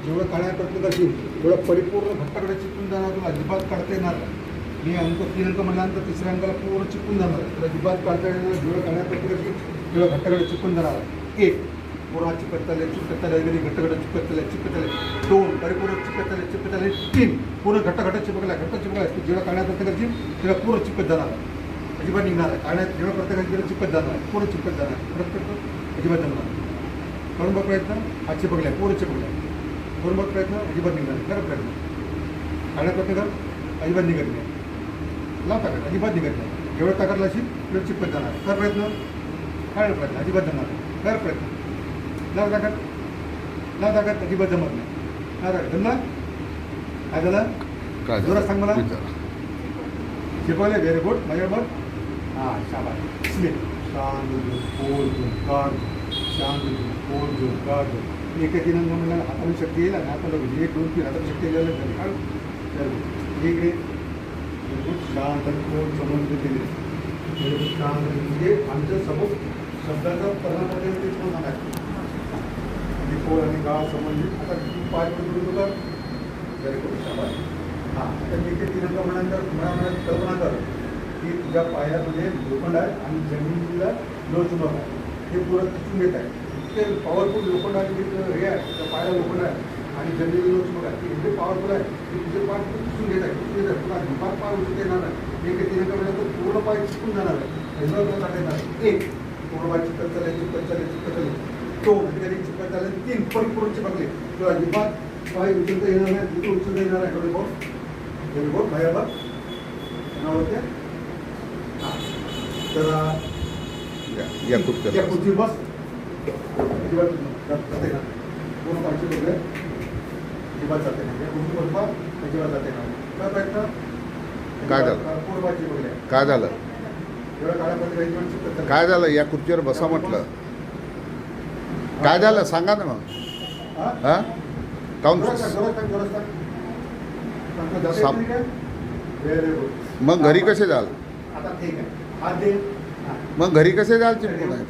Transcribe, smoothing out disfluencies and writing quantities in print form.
जेवढं काढण्याप्रयत्न करशील तेवढं परिपूर्ण घट्टाकडे चिपकून जाणार, तुला अजिबात काढता येणार नाही. मी अंक 3 अंक म्हटल्यानंतर तिसऱ्या अंकाला पूर्ण चिपकून जाणार आहे, तुला अजिबात काढता येणार. जेवढं काढण्याप्रयत्न करशील तेवढं घट्टाकडे चिपकून जाणार आहे. 1 पूर्ण चिकटताले घट्टघट्ट चिकटताले 2 परिपूर्ण चिकटताले 3 पूर्ण घट्ट चिपकला जेव्हा काढण्याप्रयत्न करशील तेव्हा पूर्ण चिपकत जाणार आहे, अजिबात निघणार आहे. काढण्यात जेव्हा प्रत्येक जेव्हा चिपकत जाणार आहे, पूर्ण चिपकत जाणार आहे, परत अजिबात जाणार. करून बघ प्रयत्न. हा चिपकला आहे, पूर्ण चिपकला आहे. करून बघ प्रयत्न, अजिबात निघणार नाही. खरं प्रयत्न काढण्याप्रयत्न कर, अजिबात निघत नाही. लाव ताकद, अजिबात निघत नाही. जेवढं ताकद लावशील तेवढं चिपकत जाणार. कर प्रयत्न, काढायला प्रयत्न, अजिबात जमणार नाही. कर प्रयत्न, लाव ताकद, अजिबात जमत नाही. लाव ताकद, जमलं? काय झालं? जोरात सांग मला. चिपकले, व्हेरी गुड. माझ्याबरोबर हां, शाबास. स्लिप, शांत फोर झोन काढ, शांत फोर झोन काढ. एक 3 अंक म्हणलं हाताला शक्ती येईल आणि हाताला 1 2 3 हाताला शक्ती येईल काढ. एक रे शांत फोर संबंध दिले, शांत म्हणजे आमच्या समोर शब्दाचा परिणाम वगैरे ते पण सांगायचं. फोर आणि गाव संबंधित आता 5 मिनिट होता. व्हेरी गुड, शाबास. हां, आता मी 3 अंक म्हटल्यानंतर तुम्हाला कल्पना कर की तुझ्या पायामध्ये लोखंड आहे आणि जमिनीला लोहचुंबक आहे. हे पुरं तिथून येत आहे. ते पॉवरफुल लोखंड आहे, हे आहे त्या पायाला लोखंड आहे आणि जमिनीला लोहचुंबक आहे. ते एवढे पॉवरफुल आहे की तुझे पाय तिथून येत आहे. तुला दुपार पाय उचलता येणार नाही. 3 अंक म्हटल्यानंतर पूर्ण पाय चिकून जाणार आहे. हेजर काढता येणार. 1 पूर्ण पाय चिकट चालेल. 2 कधी चिकट चालेल. 3 परिपूर्ण चिपकले. तुला अजिबात पाय उचलता येणार नाही. तिथून उचलता येणार आहे. एवढे बोट बाहेर होते. तर या खुर्ची बस, अजिबात जाते ना. पूर्ण पाचशे बघले, अजिबात जाते ना. या खुर्ची बस बा, अजिबात जाते ना. काय प्रयत्न काय झालं? पूर्ण पाचशे बघले. काय झालं? एवढ्या काळामध्ये काय झालं? या खुर्चीवर बसा म्हटलं. काय झालं सांगा ना मग. हां, काऊन मग घरी कसे जाल? आता ठीक आहे. हात दे. मग घरी कसे जाल चिपकून आहे?